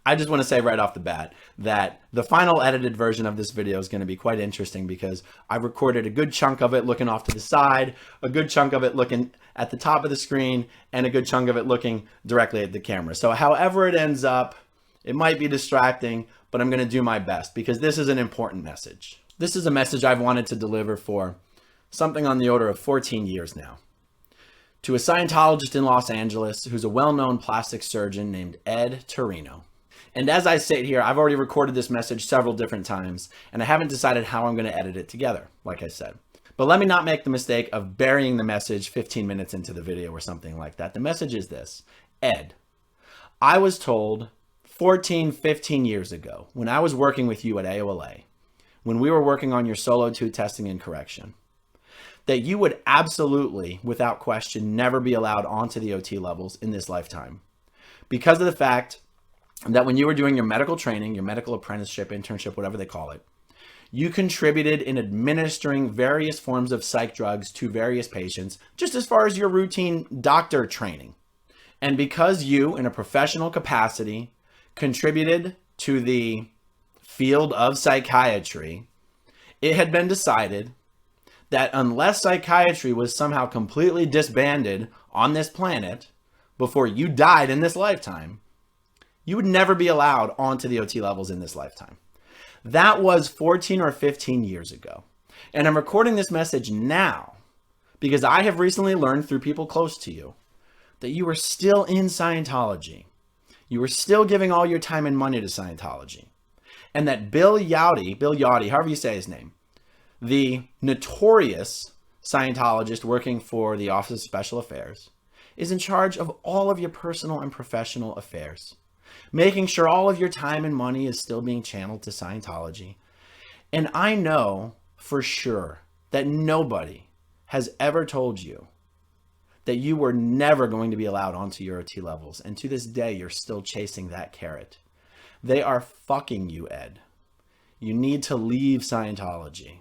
I just want to say right off the bat that the final edited version of this video is going to be quite interesting because I recorded a good chunk of it looking off to the side, a good chunk of it looking at the top of the screen, and a good chunk of it looking directly at the camera. So however it ends up, it might be distracting, but I'm going to do my best because this is an important message. This is a message I've wanted to deliver for something on the order of 14 years now. To a Scientologist in Los Angeles who's a well-known plastic surgeon named Ed Terino. And as I sit here, I've already recorded this message several different times, and I haven't decided how I'm going to edit it together, like I said. But let me not make the mistake of burying the message 15 minutes into the video or something like that. The message is this. Ed, I was told 14, 15 years ago, when I was working with you at AOLA, when we were working on your Solo 2 testing and correction, that you would absolutely, without question, never be allowed onto the OT levels in this lifetime. Because of the fact that when you were doing your medical training, your medical apprenticeship, internship, whatever they call it, you contributed in administering various forms of psych drugs to various patients, just as far as your routine doctor training. And because you, in a professional capacity, contributed to the field of psychiatry, it had been decided that unless psychiatry was somehow completely disbanded on this planet before you died in this lifetime, you would never be allowed onto the OT levels in this lifetime. That was 14 or 15 years ago. And I'm recording this message now because I have recently learned through people close to you that you are still in Scientology. You are still giving all your time and money to Scientology. And that Bill Yachty, however you say his name, the notorious Scientologist working for the Office of Special Affairs, is in charge of all of your personal and professional affairs, making sure all of your time and money is still being channeled to Scientology. And I know for sure that nobody has ever told you that you were never going to be allowed onto your OT levels. And to this day, you're still chasing that carrot. They are fucking you, Ed. You need to leave Scientology.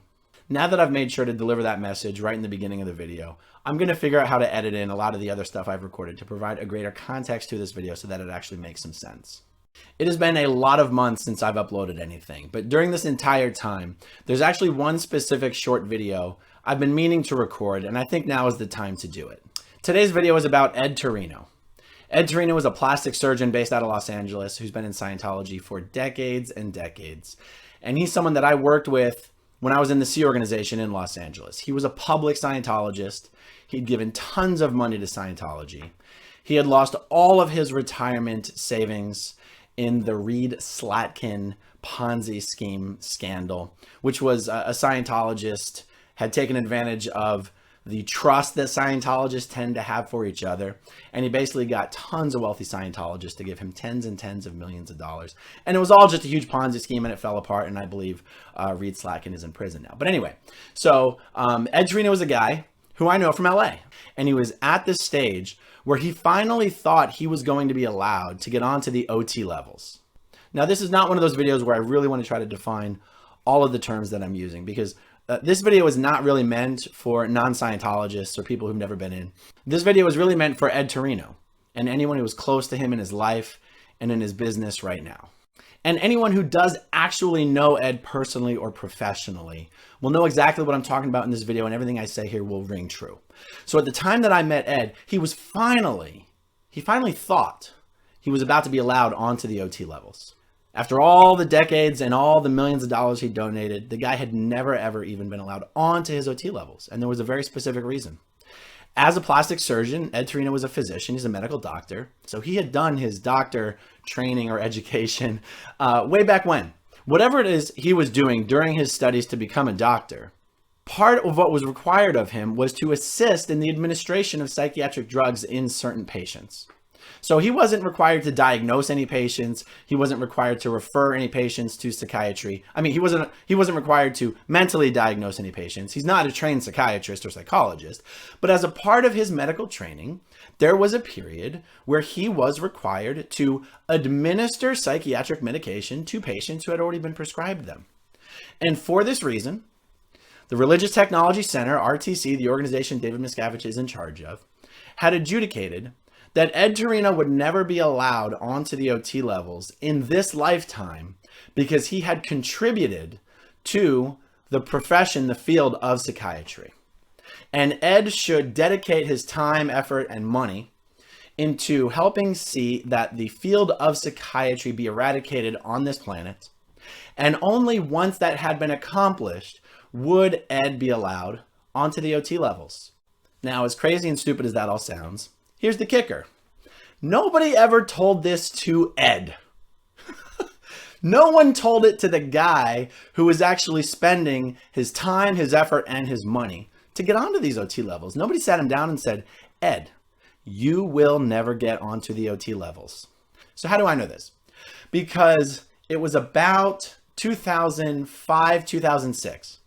Now that I've made sure to deliver that message right in the beginning of the video, I'm going to figure out how to edit in a lot of the other stuff I've recorded to provide a greater context to this video so that it actually makes some sense. It has been a lot of months since I've uploaded anything, but during this entire time, there's actually one specific short video I've been meaning to record, and I think now is the time to do it. Today's video is about Ed Terino. Ed Terino is a plastic surgeon based out of Los Angeles who's been in Scientology for decades and decades. And he's someone that I worked with when I was in the Sea organization in Los Angeles. He was a public Scientologist. He'd given tons of money to Scientology. He had lost all of his retirement savings in the Reed Slatkin Ponzi scheme scandal, which was a Scientologist had taken advantage of the trust that Scientologists tend to have for each other. And he basically got tons of wealthy Scientologists to give him tens and tens of millions of dollars. And it was all just a huge Ponzi scheme and it fell apart. And I believe Reed Slatkin is in prison now. But anyway, so Ed Terino was a guy who I know from LA. And he was at this stage where he finally thought he was going to be allowed to get onto the OT levels. Now, this is not one of those videos where I really want to try to define all of the terms that I'm using because this video is not really meant for non-Scientologists or people who've never been in. This video is really meant for Ed Terino and anyone who is close to him in his life and in his business right now. And anyone who does actually know Ed personally or professionally will know exactly what I'm talking about in this video, and everything I say here will ring true. So at the time that I met Ed, he finally thought he was about to be allowed onto the OT levels. After all the decades and all the millions of dollars he donated, the guy had never, ever even been allowed onto his OT levels. And there was a very specific reason. As a plastic surgeon, Ed Terino was a physician. He's a medical doctor. So he had done his doctor training or education way back when. Whatever it is he was doing during his studies to become a doctor, part of what was required of him was to assist in the administration of psychiatric drugs in certain patients. So he wasn't required to diagnose any patients. He wasn't required to refer any patients to psychiatry. I mean, he wasn't required to mentally diagnose any patients. He's not a trained psychiatrist or psychologist. But as a part of his medical training, there was a period where he was required to administer psychiatric medication to patients who had already been prescribed them. And for this reason, the Religious Technology Center, RTC, the organization David Miscavige is in charge of, had adjudicated that Ed Terino would never be allowed onto the OT levels in this lifetime because he had contributed to the profession, the field of psychiatry. And Ed should dedicate his time, effort, and money into helping see that the field of psychiatry be eradicated on this planet. And only once that had been accomplished would Ed be allowed onto the OT levels. Now, as crazy and stupid as that all sounds, here's the kicker. Nobody ever told this to Ed. No one told it to the guy who was actually spending his time, his effort, and his money to get onto these OT levels. Nobody sat him down and said, Ed, you will never get onto the OT levels. So how do I know this? Because it was about 2005, 2006,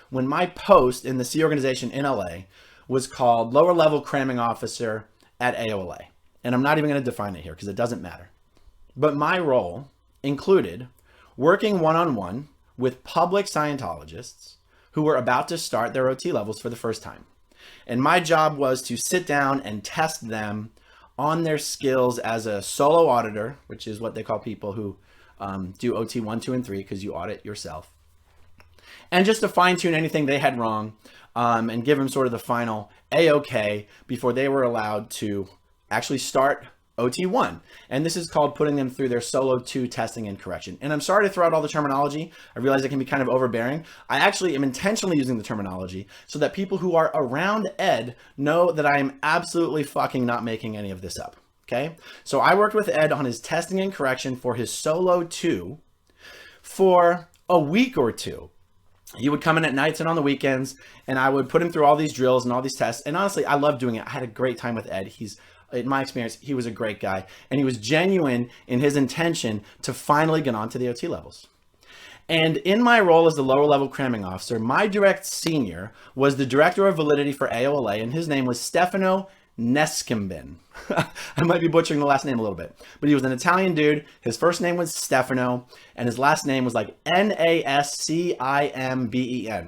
when my post in the C organization in LA was called Lower Level Cramming Officer at AOLA. And I'm not even going to define it here because it doesn't matter. But my role included working one-on-one with public Scientologists who were about to start their OT levels for the first time. And my job was to sit down and test them on their skills as a solo auditor, which is what they call people who do OT 1, 2, and 3 because you audit yourself. And just to fine tune anything they had wrong and give them sort of the final A-OK before they were allowed to actually start OT 1. And this is called putting them through their solo 2 testing and correction. And I'm sorry to throw out all the terminology. I realize it can be kind of overbearing. I actually am intentionally using the terminology so that people who are around Ed know that I am absolutely fucking not making any of this up. Okay? So I worked with Ed on his testing and correction for his solo 2 for a week or two. He would come in at nights and on the weekends, and I would put him through all these drills and all these tests. And honestly, I love doing it. I had a great time with Ed. In my experience, he was a great guy, and he was genuine in his intention to finally get onto the OT levels. And in my role as the lower level cramming officer, my direct senior was the director of validity for AOLA, and his name was Stefano Neskimbin. I might be butchering the last name a little bit, but he was an Italian dude. His first name was Stefano, and his last name was like Nascimben.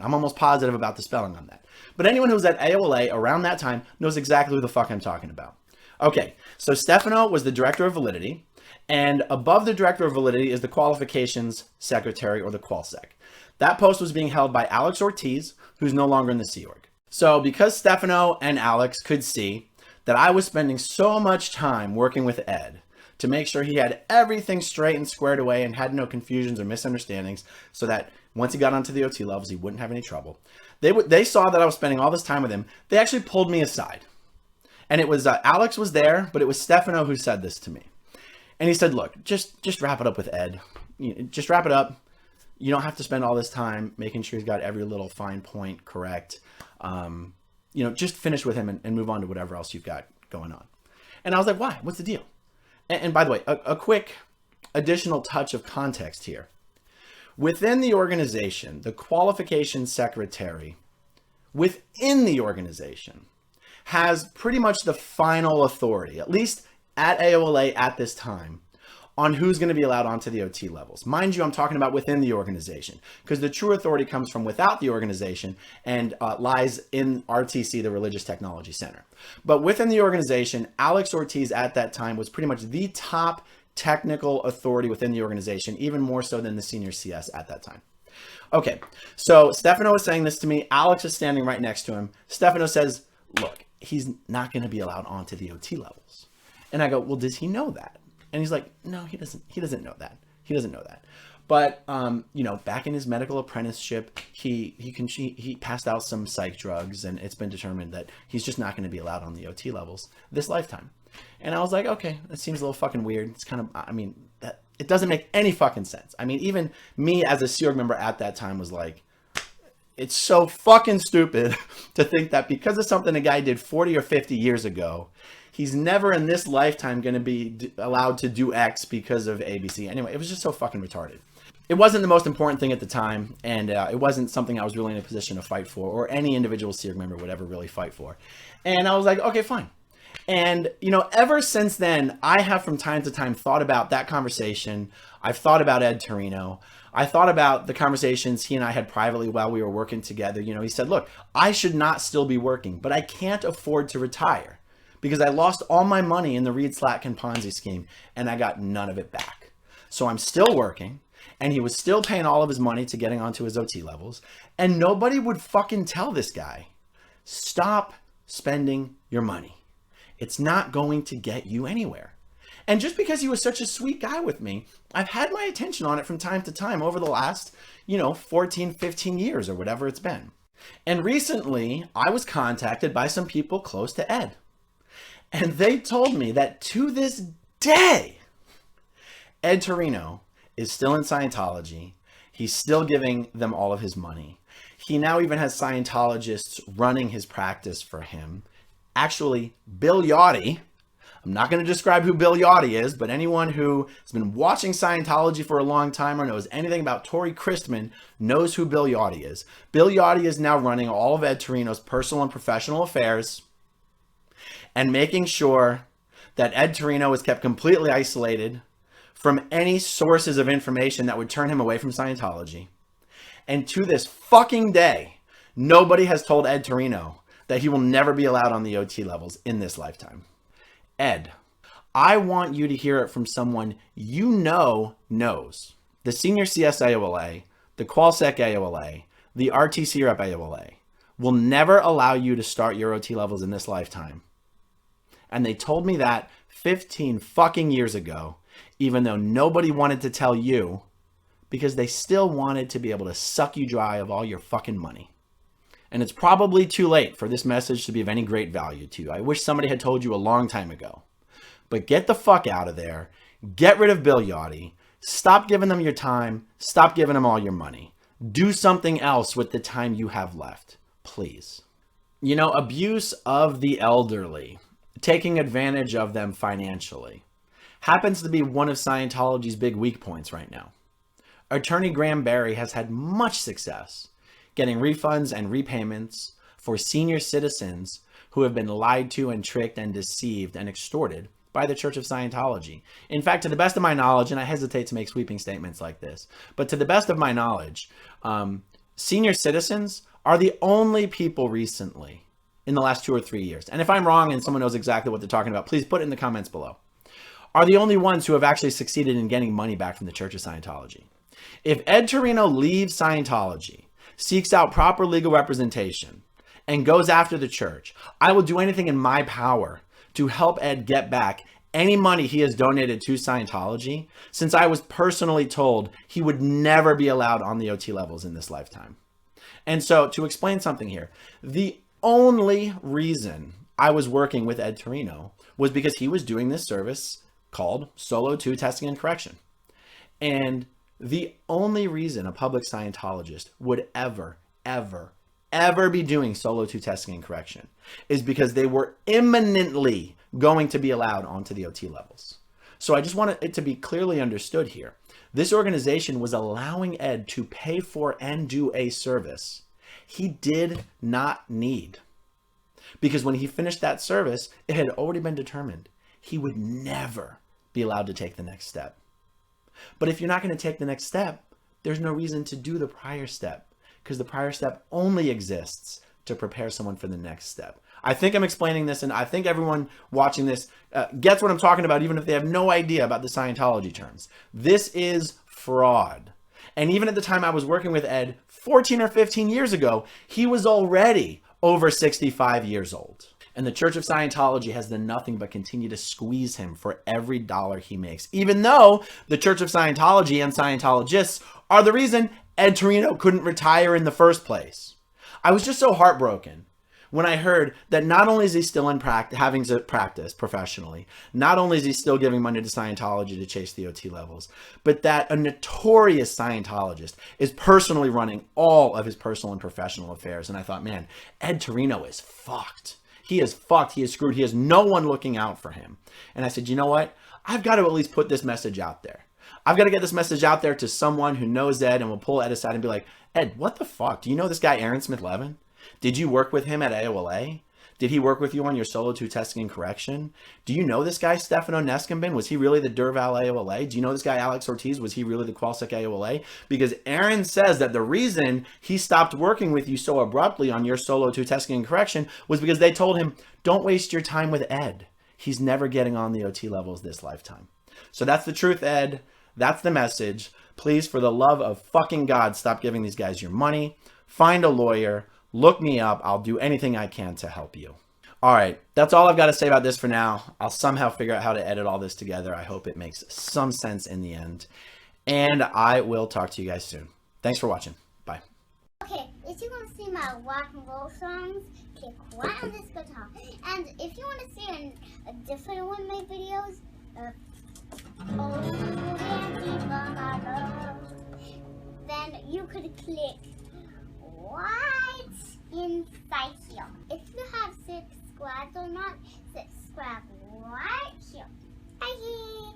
I'm almost positive about the spelling on that. But anyone who was at AOLA around that time knows exactly who the fuck I'm talking about. Okay, so Stefano was the director of validity, and above the director of validity is the qualifications secretary, or the QualSec. That post was being held by Alex Ortiz, who's no longer in the Sea Org. So because Stefano and Alex could see that I was spending so much time working with Ed to make sure he had everything straight and squared away and had no confusions or misunderstandings so that once he got onto the OT levels, he wouldn't have any trouble. They saw that I was spending all this time with him. They actually pulled me aside. And it was, Alex was there, but it was Stefano who said this to me. And he said, look, just wrap it up with Ed. Just wrap it up. You don't have to spend all this time making sure he's got every little fine point correct. Just finish with him and move on to whatever else you've got going on. And I was like, why? What's the deal? And by the way, a quick additional touch of context here. Within the organization, the qualifications secretary within the organization has pretty much the final authority, at least at AOLA at this time, on who's going to be allowed onto the OT levels. Mind you, I'm talking about within the organization, because the true authority comes from without the organization and lies in RTC, the Religious Technology Center. But within the organization, Alex Ortiz at that time was pretty much the top technical authority within the organization, even more so than the senior CS at that time. Okay, so Stefano was saying this to me. Alex is standing right next to him. Stefano says, look, he's not going to be allowed onto the OT levels. And I go, well, does he know that? And he's like, no, he doesn't know that. He doesn't know that. But, back in his medical apprenticeship, he passed out some psych drugs, and it's been determined that he's just not going to be allowed on the OT levels this lifetime. And I was like, okay, that seems a little fucking weird. It's kind of, it doesn't make any fucking sense. I mean, even me as a Sea Org member at that time was like, it's so fucking stupid to think that because of something a guy did 40 or 50 years ago, he's never in this lifetime going to be allowed to do X because of ABC. Anyway, it was just so fucking retarded. It wasn't the most important thing at the time, and it wasn't something I was really in a position to fight for, or any individual Sea Org member would ever really fight for. And I was like, okay, fine. And, ever since then, I have from time to time thought about that conversation. I've thought about Ed Terino. I thought about the conversations he and I had privately while we were working together. He said, look, I should not still be working, but I can't afford to retire because I lost all my money in the Reed Slatkin Ponzi scheme and I got none of it back. So I'm still working, and he was still paying all of his money to getting onto his OT levels, and nobody would fucking tell this guy, stop spending your money. It's not going to get you anywhere. And just because he was such a sweet guy with me, I've had my attention on it from time to time over the last, 14, 15 years or whatever it's been. And recently, I was contacted by some people close to Ed. And they told me that to this day, Ed Terino is still in Scientology. He's still giving them all of his money. He now even has Scientologists running his practice for him. Actually, Bill Yachty, I'm not going to describe who Bill Yachty is, but anyone who has been watching Scientology for a long time or knows anything about Tori Christman knows who Bill Yachty is. Bill Yachty is now running all of Ed Terino's personal and professional affairs and making sure that Ed Terino is kept completely isolated from any sources of information that would turn him away from Scientology. And to this fucking day, nobody has told Ed Terino that he will never be allowed on the OT levels in this lifetime. Ed, I want you to hear it from someone you know knows. The Senior CS AOLA, the QualSec AOLA, the RTC Rep AOLA will never allow you to start your OT levels in this lifetime. And they told me that 15 fucking years ago, even though nobody wanted to tell you, because they still wanted to be able to suck you dry of all your fucking money. And it's probably too late for this message to be of any great value to you. I wish somebody had told you a long time ago. But get the fuck out of there. Get rid of Bill Yachty. Stop giving them your time. Stop giving them all your money. Do something else with the time you have left, please. Abuse of the elderly, taking advantage of them financially, happens to be one of Scientology's big weak points right now. Attorney Graham Barry has had much success getting refunds and repayments for senior citizens who have been lied to and tricked and deceived and extorted by the Church of Scientology. In fact, to the best of my knowledge, and I hesitate to make sweeping statements like this, but to the best of my knowledge, senior citizens are the only people recently in the last 2 or 3 years, and if I'm wrong and someone knows exactly what they're talking about, please put it in the comments below, are the only ones who have actually succeeded in getting money back from the Church of Scientology. If Ed Terino leaves Scientology, seeks out proper legal representation, and goes after the church, I will do anything in my power to help Ed get back any money he has donated to Scientology, since I was personally told he would never be allowed on the OT levels in this lifetime. And so, to explain something here, the only reason I was working with Ed Terino was because he was doing this service called Solo 2 Testing and Correction. And the only reason a public Scientologist would ever be doing Solo 2 Testing and Correction is because they were imminently going to be allowed onto the OT levels. So I just want it to be clearly understood here. This organization was allowing Ed to pay for and do a service he did not need. Because when he finished that service, it had already been determined he would never be allowed to take the next step. But if you're not going to take the next step, there's no reason to do the prior step, because the prior step only exists to prepare someone for the next step. I think I'm explaining this, and I think everyone watching this gets what I'm talking about, even if they have no idea about the Scientology terms. This is fraud. And even at the time I was working with Ed 14 or 15 years ago, he was already over 65 years old. And the Church of Scientology has done nothing but continue to squeeze him for every dollar he makes, even though the Church of Scientology and Scientologists are the reason Ed Terino couldn't retire in the first place. I was just so heartbroken when I heard that not only is he still in having to practice professionally, not only is he still giving money to Scientology to chase the OT levels, but that a notorious Scientologist is personally running all of his personal and professional affairs. And I thought, man, Ed Terino is fucked. He is fucked. He is screwed. He has no one looking out for him. And I said, you know what? I've got to at least put this message out there. I've got to get this message out there to someone who knows Ed and will pull Ed aside and be like, Ed, what the fuck? Do you know this guy, Smith-Levin? Did you work with him at AOLA? Did he work with you on your solo 2 testing and correction? Do you know this guy, Stefano Nescambin? Was he really the Durval AOLA? Do you know this guy, Alex Ortiz? Was he really the Qualsec AOLA? Because Aaron says that the reason he stopped working with you so abruptly on your solo 2 testing and correction was because they told him, don't waste your time with Ed. He's never getting on the OT levels this lifetime. So that's the truth, Ed. That's the message. Please, for the love of fucking God, stop giving these guys your money. Find a lawyer. Look me up. I'll do anything I can to help you. All right. That's all I've got to say about this for now. I'll somehow figure out how to edit all this together. I hope it makes some sense in the end. And I will talk to you guys soon. Thanks for watching. Bye. Okay, if you want to see my rock and roll songs, click right on this guitar. And if you want to see a different one of my videos, then you could click right inside here. If you have subscribed or not, subscribe right here. Bye.